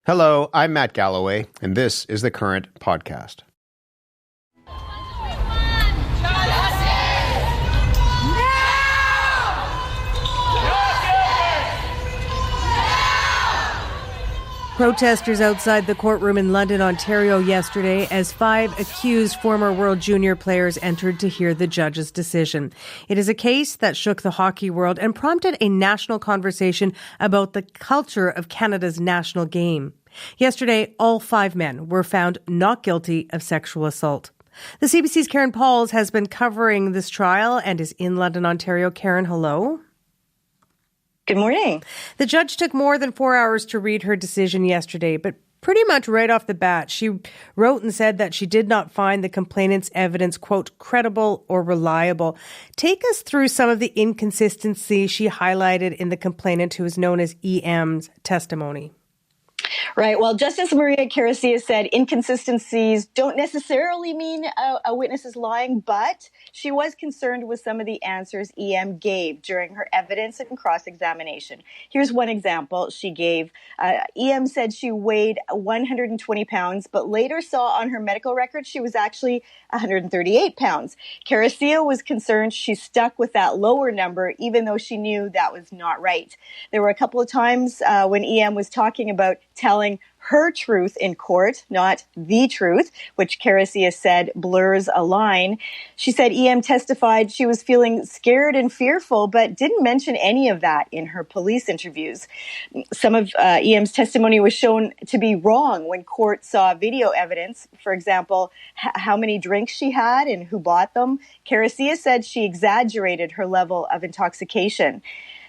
Hello, I'm Matt Galloway, and this is the Current Podcast. Protesters outside the courtroom in London, Ontario yesterday as 5 accused former World Junior players entered to hear the judge's decision. It is a case that shook the hockey world and prompted a national conversation about the culture of Canada's national game. Yesterday, all 5 men were found not guilty of sexual assault. The CBC's Karen Pauls has been covering this trial and is in London, Ontario. Karen, hello. Good morning. The judge took more than 4 hours to read her decision yesterday, but pretty much right off the bat, she wrote and said that she did not find the complainant's evidence, quote, credible or reliable. Take us through some of the inconsistencies she highlighted in the complainant, who is known as EM's testimony. Right. Well, Justice Maria Caraccia said inconsistencies don't necessarily mean a witness is lying, but she was concerned with some of the answers EM gave during her evidence and cross-examination. Here's one example she gave. EM said she weighed 120 pounds, but later saw on her medical record she was actually 138 pounds. Caraccia was concerned she stuck with that lower number, even though she knew that was not right. There were a couple of times when EM was talking about telling her truth in court, not the truth, which Caraccia said blurs a line. She said EM testified she was feeling scared and fearful, but didn't mention any of that in her police interviews. Some of EM's testimony was shown to be wrong when court saw video evidence. For example, how many drinks she had and who bought them. Caraccia said she exaggerated her level of intoxication.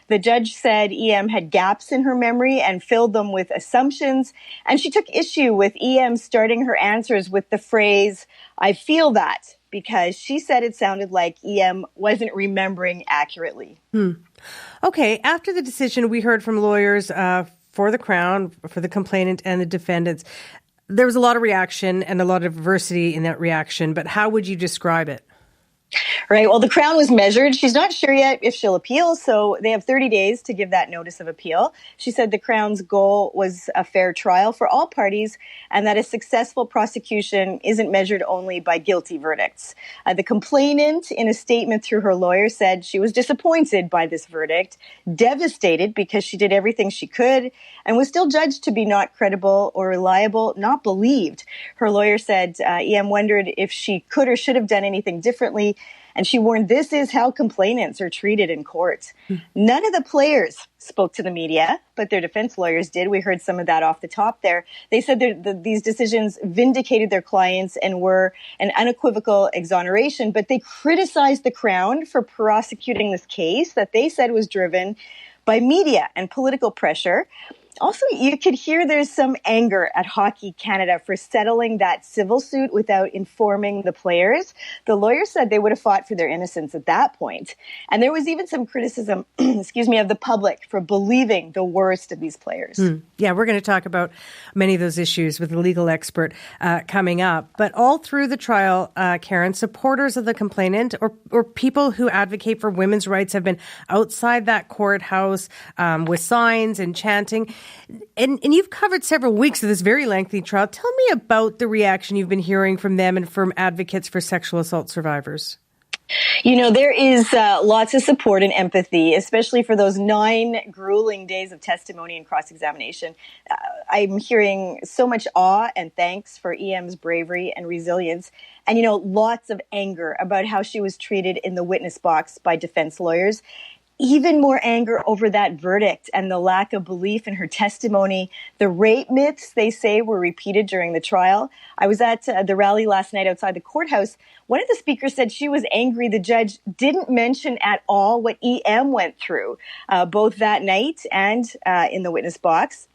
The judge said EM had gaps in her memory and filled them with assumptions. And she took issue with EM starting her answers with the phrase, "I feel that," because she said it sounded like EM wasn't remembering accurately. Okay, after the decision, we heard from lawyers for the Crown, for the complainant and the defendants. There was a lot of reaction and a lot of diversity in that reaction, but how would you describe it? Right. Well, the Crown was measured. She's not sure yet if she'll appeal, so they have 30 days to give that notice of appeal. She said the Crown's goal was a fair trial for all parties and that a successful prosecution isn't measured only by guilty verdicts. The complainant, in a statement through her lawyer, said she was disappointed by this verdict, devastated because she did everything she could, and was still judged to be not credible or reliable, not believed. Her lawyer said EM wondered if she could or should have done anything differently. And she warned this is how complainants are treated in court. None of the players spoke to the media, but their defense lawyers did. We heard some of that off the top there. They said these decisions vindicated their clients and were an unequivocal exoneration, but they criticized the Crown for prosecuting this case that they said was driven by media and political pressure. Also, you could hear there's some anger at Hockey Canada for settling that civil suit without informing the players. The lawyers said they would have fought for their innocence at that point. And there was even some criticism, of the public for believing the worst of these players. Yeah, we're going to talk about many of those issues with a legal expert coming up. But all through the trial, Karen, supporters of the complainant or people who advocate for women's rights have been outside that courthouse with signs and chanting. And you've covered several weeks of this very lengthy trial. Tell me about the reaction you've been hearing from them and from advocates for sexual assault survivors. You know, there is lots of support and empathy, especially for those 9 grueling days of testimony and cross-examination. I'm hearing so much awe and thanks for EM's bravery and resilience. And, lots of anger about how she was treated in the witness box by defense lawyers. Even more anger over that verdict and the lack of belief in her testimony. The rape myths, they say, were repeated during the trial. I was at the rally last night outside the courthouse. One of the speakers said she was angry the judge didn't mention at all what EM went through, both that night and in the witness box.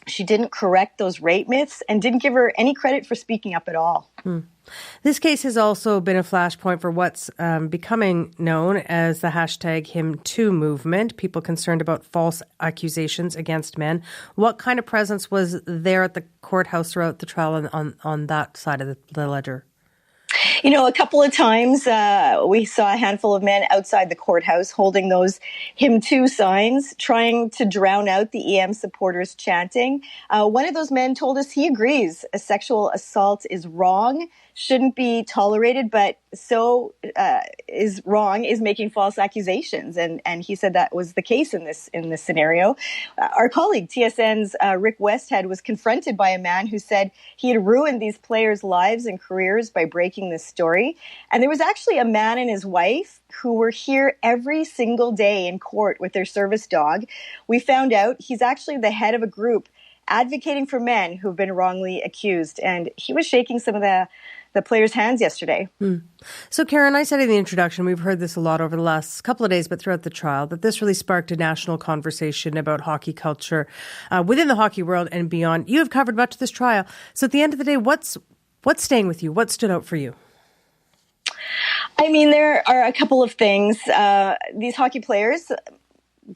She didn't correct those rape myths and didn't give her any credit for speaking up at all. This case has also been a flashpoint for what's becoming known as the hashtag #HimToo movement, people concerned about false accusations against men. What kind of presence was there at the courthouse throughout the trial on that side of the ledger? A couple of times we saw a handful of men outside the courthouse holding those Him Too signs, trying to drown out the EM supporters chanting. One of those men told us he agrees a sexual assault is wrong, shouldn't be tolerated, but so is making false accusations. And he said that was the case in this scenario. Our colleague, TSN's Rick Westhead, was confronted by a man who said he had ruined these players' lives and careers by breaking this story. And there was actually a man and his wife who were here every single day in court with their service dog. We found out he's actually the head of a group advocating for men who've been wrongly accused. And he was shaking some of the players' hands yesterday. So, Karen, I said in the introduction, we've heard this a lot over the last couple of days, but throughout the trial, that this really sparked a national conversation about hockey culture within the hockey world and beyond. You have covered much of this trial. So at the end of the day, what's staying with you? What stood out for you? I mean, there are a couple of things. These hockey players,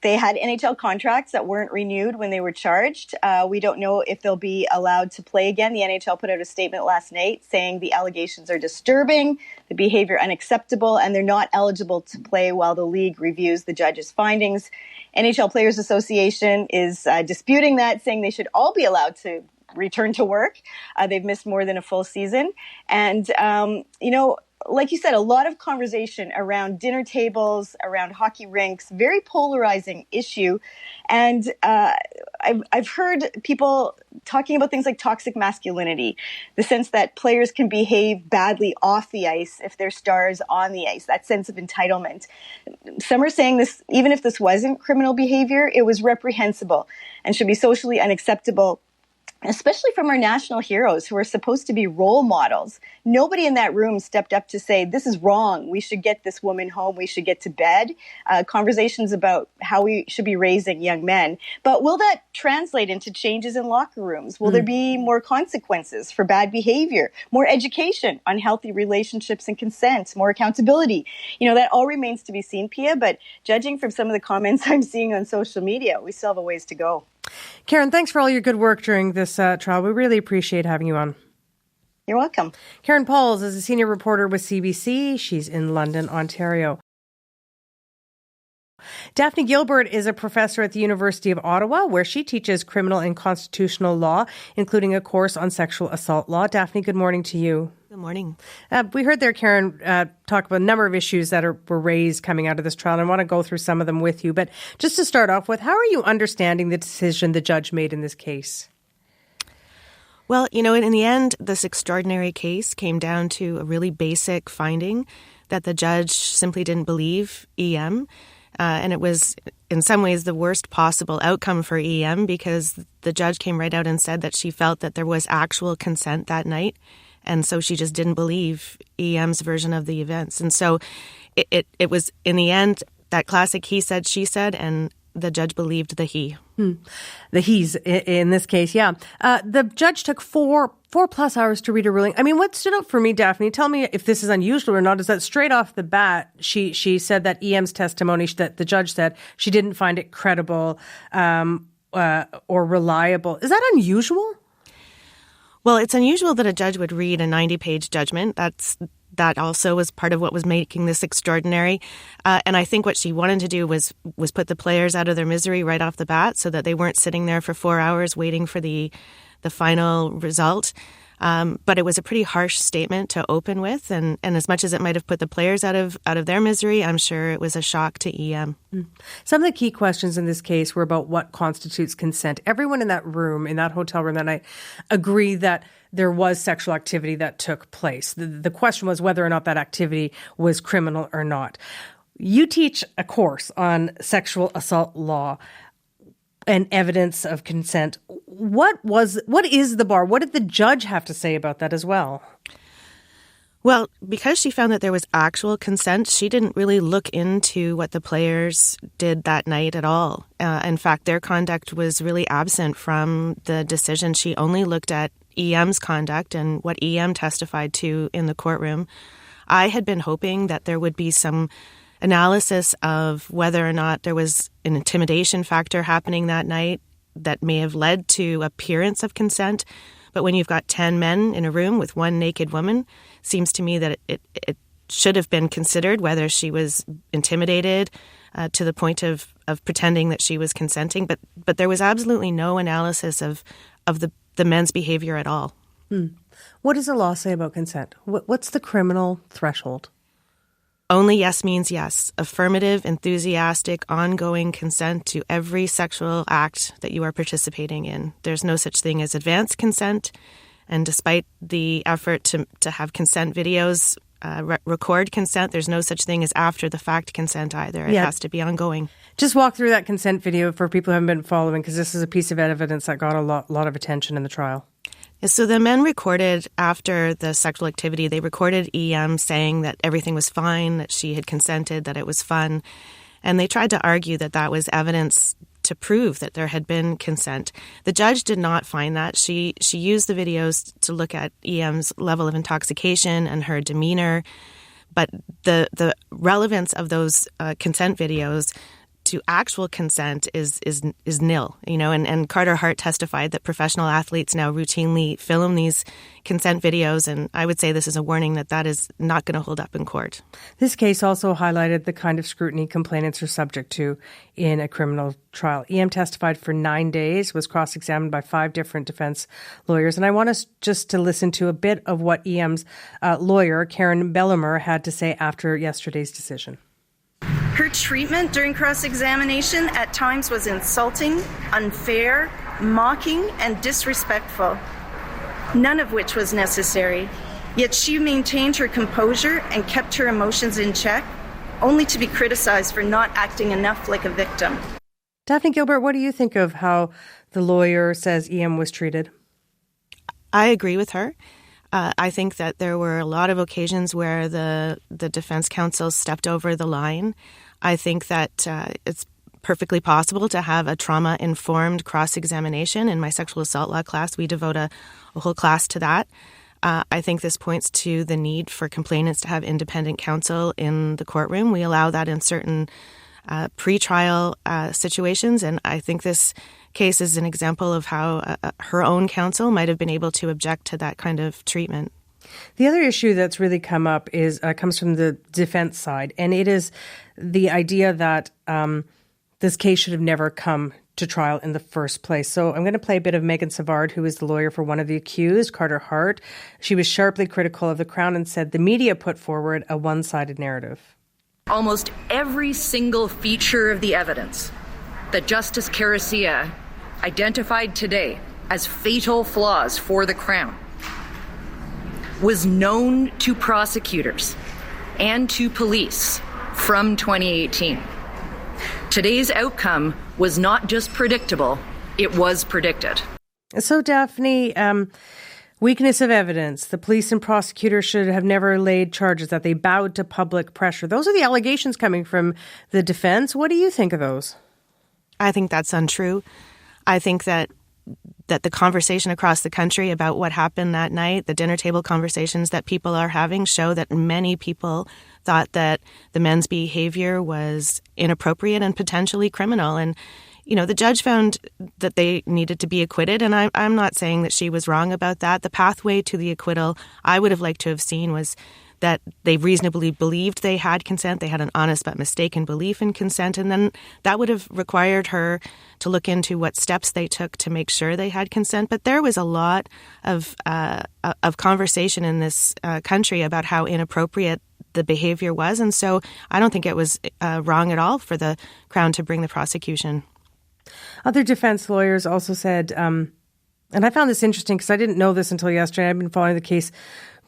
they had NHL contracts that weren't renewed when they were charged. We don't know if they'll be allowed to play again. The NHL put out a statement last night saying the allegations are disturbing, the behavior unacceptable, and they're not eligible to play while the league reviews the judge's findings. NHL Players Association is disputing that, saying they should all be allowed to return to work. They've missed more than a full season. And, like you said, a lot of conversation around dinner tables, around hockey rinks, very polarizing issue. And I've heard people talking about things like toxic masculinity, the sense that players can behave badly off the ice if they're stars on the ice, that sense of entitlement. Some are saying this, even if this wasn't criminal behavior, it was reprehensible and should be socially unacceptable, especially from our national heroes who are supposed to be role models. Nobody in that room stepped up to say, this is wrong. We should get this woman home. We should get to bed. Conversations about how we should be raising young men. But will that translate into changes in locker rooms? Will there be more consequences for bad behavior, more education on healthy relationships and consent, more accountability? That all remains to be seen, Pia. But judging from some of the comments I'm seeing on social media, we still have a ways to go. Karen, thanks for all your good work during this trial. We really appreciate having you on. You're welcome. Karen Pauls is a senior reporter with CBC. She's in London, Ontario. Daphne Gilbert is a professor at the University of Ottawa, where she teaches criminal and constitutional law, including a course on sexual assault law. Daphne, good morning to you. Good morning. We heard there, Karen, talk about a number of issues that were raised coming out of this trial, and I want to go through some of them with you. But just to start off with, how are you understanding the decision the judge made in this case? Well, in the end, this extraordinary case came down to a really basic finding that the judge simply didn't believe EM. And it was, in some ways, the worst possible outcome for EM because the judge came right out and said that she felt that there was actual consent that night. And so she just didn't believe EM's version of the events. And so it was, in the end, that classic he said, she said, and the judge believed the he. The he's in this case, yeah. The judge took four plus hours to read a ruling. I mean, what stood out for me, Daphne, tell me if this is unusual or not, is that straight off the bat, she said that EM's testimony, that the judge said she didn't find it credible or reliable. Is that unusual? Well, it's unusual that a judge would read a 90-page judgment. That also was part of what was making this extraordinary. And I think what she wanted to do was put the players out of their misery right off the bat so that they weren't sitting there for 4 hours waiting for the final result. But it was a pretty harsh statement to open with. And as much as it might have put the players out of their misery, I'm sure it was a shock to EM. Some of the key questions in this case were about what constitutes consent. Everyone in that room, in that hotel room that night, agreed that there was sexual activity that took place. The question was whether or not that activity was criminal or not. You teach a course on sexual assault law and evidence of consent. What is the bar? What did the judge have to say about that as well? Well, because she found that there was actual consent, she didn't really look into what the players did that night at all. In fact, their conduct was really absent from the decision. She only looked at EM's conduct and what EM testified to in the courtroom. I had been hoping that there would be some analysis of whether or not there was an intimidation factor happening that night that may have led to appearance of consent. But when you've got 10 men in a room with one naked woman, seems to me that it should have been considered whether she was intimidated to the point of pretending that she was consenting. But there was absolutely no analysis of the men's behavior at all. What does the law say about consent? What's the criminal threshold? Only yes means yes. Affirmative, enthusiastic, ongoing consent to every sexual act that you are participating in. There's no such thing as advanced consent. And despite the effort to have consent videos record consent, there's no such thing as after the fact consent either. It has to be ongoing. Just walk through that consent video for people who haven't been following, because this is a piece of evidence that got a lot of attention in the trial. So the men recorded after the sexual activity, they recorded EM saying that everything was fine, that she had consented, that it was fun. And they tried to argue that that was evidence to prove that there had been consent. The judge did not find that. She used the videos to look at EM's level of intoxication and her demeanor. But the relevance of those consent videos to actual consent is nil, and Carter Hart testified that professional athletes now routinely film these consent videos, and I would say this is a warning that is not going to hold up in court. This case also highlighted the kind of scrutiny complainants are subject to in a criminal trial. EM testified for 9 days, was cross-examined by 5 different defense lawyers, and I want us just to listen to a bit of what EM's lawyer, Karen Bellimer, had to say after yesterday's decision. Her treatment during cross-examination at times was insulting, unfair, mocking, and disrespectful, none of which was necessary. Yet she maintained her composure and kept her emotions in check, only to be criticized for not acting enough like a victim. Daphne Gilbert, what do you think of how the lawyer says EM was treated? I agree with her. I think that there were a lot of occasions where the defense counsel stepped over the line. I think that it's perfectly possible to have a trauma-informed cross-examination. In my sexual assault law class, we devote a whole class to that. I think this points to the need for complainants to have independent counsel in the courtroom. We allow that in certain pre-trial situations, and I think this case is an example of how her own counsel might have been able to object to that kind of treatment. The other issue that's really come up comes from the defense side, and it is the idea that this case should have never come to trial in the first place. So I'm going to play a bit of Megan Savard, who is the lawyer for one of the accused, Carter Hart. She was sharply critical of the Crown and said the media put forward a one-sided narrative. Almost every single feature of the evidence that Justice Carassia identified today as fatal flaws for the Crown was known to prosecutors and to police from 2018. Today's outcome was not just predictable, it was predicted. So, Daphne, weakness of evidence. The police and prosecutors should have never laid charges, that they bowed to public pressure. Those are the allegations coming from the defense. What do you think of those? I think that's untrue. I think that the conversation across the country about what happened that night, the dinner table conversations that people are having, show that many people thought that the men's behavior was inappropriate and potentially criminal. And, the judge found that they needed to be acquitted. And I'm not saying that she was wrong about that. The pathway to the acquittal I would have liked to have seen was that they reasonably believed they had consent. They had an honest but mistaken belief in consent. And then that would have required her to look into what steps they took to make sure they had consent. But there was a lot of conversation in this country about how inappropriate the behavior was. And so I don't think it was wrong at all for the Crown to bring the prosecution. Other defense lawyers also said, and I found this interesting because I didn't know this until yesterday. I've been following the case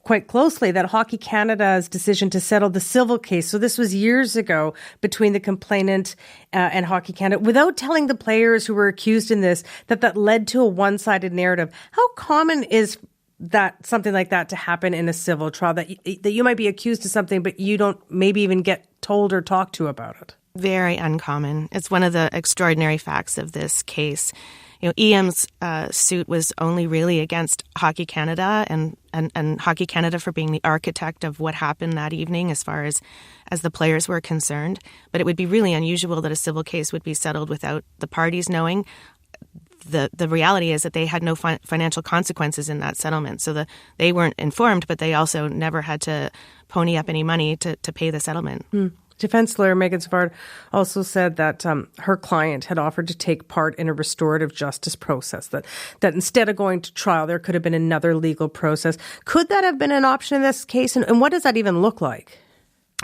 quite closely, that Hockey Canada's decision to settle the civil case, so this was years ago, between the complainant and Hockey Canada, without telling the players who were accused in this, that led to a one-sided narrative. How common is that, something like that, to happen in a civil trial, that you might be accused of something, but you don't maybe even get told or talked to about it? Very uncommon. It's one of the extraordinary facts of this case. EM's suit was only really against Hockey Canada and Hockey Canada for being the architect of what happened that evening as far as the players were concerned. But it would be really unusual that a civil case would be settled without the parties knowing. the reality is that they had no financial consequences in that settlement. So they weren't informed, but they also never had to pony up any money to pay the settlement. Defense lawyer Megan Savard also said that her client had offered to take part in a restorative justice process, that instead of going to trial, there could have been another legal process. Could that have been an option in this case? And what does that even look like?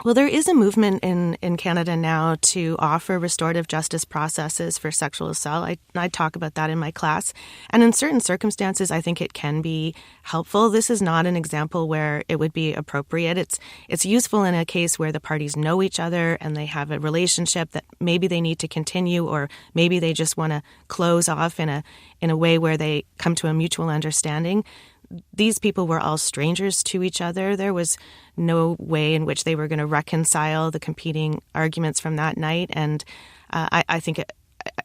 Well, there is a movement in Canada now to offer restorative justice processes for sexual assault. I talk about that in my class. And in certain circumstances, I think it can be helpful. This is not an example where it would be appropriate. It's useful in a case where the parties know each other and they have a relationship that maybe they need to continue, or maybe they just want to close off in a way where they come to a mutual understanding. These people were all strangers to each other. There was no way in which they were going to reconcile the competing arguments from that night. And I think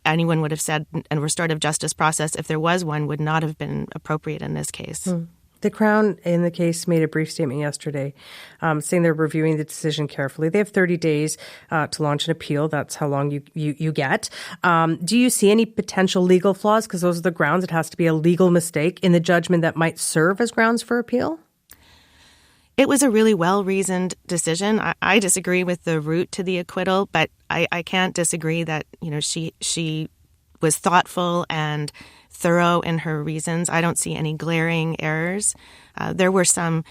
anyone would have said a restorative justice process, if there was one, would not have been appropriate in this case. The Crown in the case made a brief statement yesterday saying they're reviewing the decision carefully. They have 30 days to launch an appeal. That's how long you get. Do you see any potential legal flaws? Because those are the grounds. It has to be a legal mistake in the judgment that might serve as grounds for appeal? It was a really well-reasoned decision. I disagree with the route to the acquittal, but I can't disagree that she was thoughtful and thorough in her reasons. I don't see any glaring errors. There were some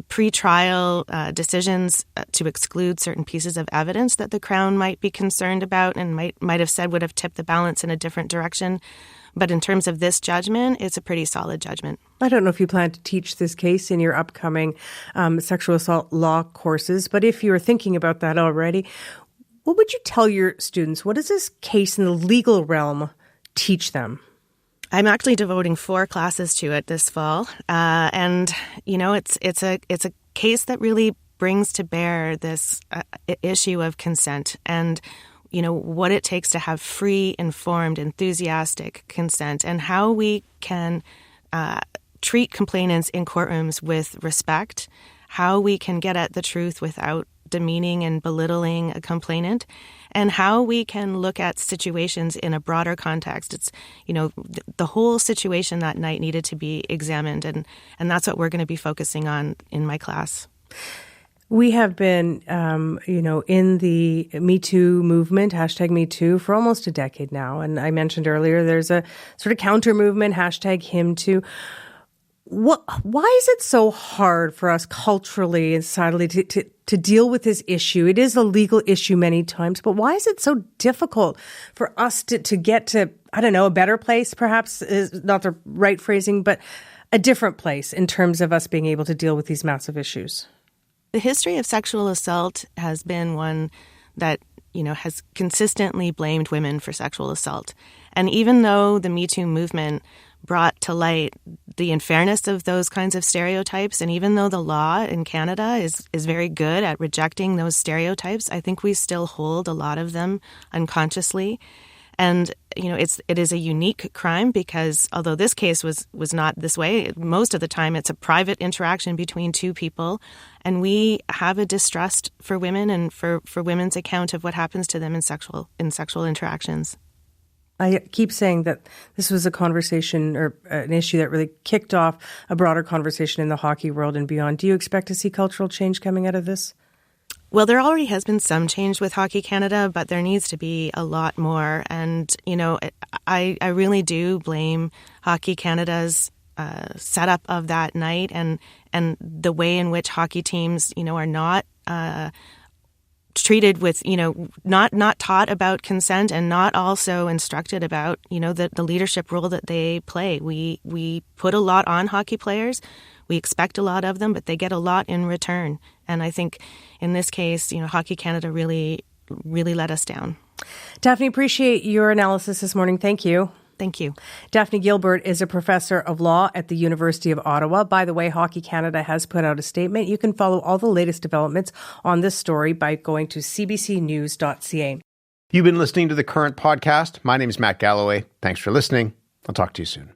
pre-trial decisions to exclude certain pieces of evidence that the Crown might be concerned about and might have said would have tipped the balance in a different direction. But in terms of this judgment, it's a pretty solid judgment. I don't know if you plan to teach this case in your upcoming sexual assault law courses, but if you're thinking about that already, what would you tell your students? What does this case in the legal realm teach them? I'm actually devoting 4 classes to it this fall, and it's a case that really brings to bear this issue of consent and what it takes to have free, informed, enthusiastic consent, and how we can treat complainants in courtrooms with respect, how we can get at the truth without demeaning and belittling a complainant, and how we can look at situations in a broader context. It's, the whole situation that night needed to be examined, and that's what we're going to be focusing on in my class. We have been, in the Me Too movement, #MeToo, for almost a decade now. And I mentioned earlier, there's a sort of counter movement, #HimToo. Why is it so hard for us culturally and societally to deal with this issue? It is a legal issue many times, but why is it so difficult for us to get to, a better place, perhaps is not the right phrasing, but a different place in terms of us being able to deal with these massive issues? The history of sexual assault has been one that, has consistently blamed women for sexual assault. And even though the Me Too movement brought to light the unfairness of those kinds of stereotypes, and even though the law in Canada is very good at rejecting those stereotypes, I think we still hold a lot of them unconsciously. And, it is a unique crime because although this case was not this way, most of the time it's a private interaction between 2 people. And we have a distrust for women and for women's account of what happens to them in sexual interactions. I keep saying that this was a conversation or an issue that really kicked off a broader conversation in the hockey world and beyond. Do you expect to see cultural change coming out of this? Well, there already has been some change with Hockey Canada, but there needs to be a lot more. And, I really do blame Hockey Canada's setup of that night and the way in which hockey teams, are not treated with, not taught about consent and not also instructed about, the leadership role that they play. We put a lot on hockey players. We expect a lot of them, but they get a lot in return. And I think in this case, Hockey Canada really, really let us down. Daphne, appreciate your analysis this morning. Thank you. Thank you. Daphne Gilbert is a professor of law at the University of Ottawa. By the way, Hockey Canada has put out a statement. You can follow all the latest developments on this story by going to CBCNews.ca. You've been listening to The Current podcast. My name is Matt Galloway. Thanks for listening. I'll talk to you soon.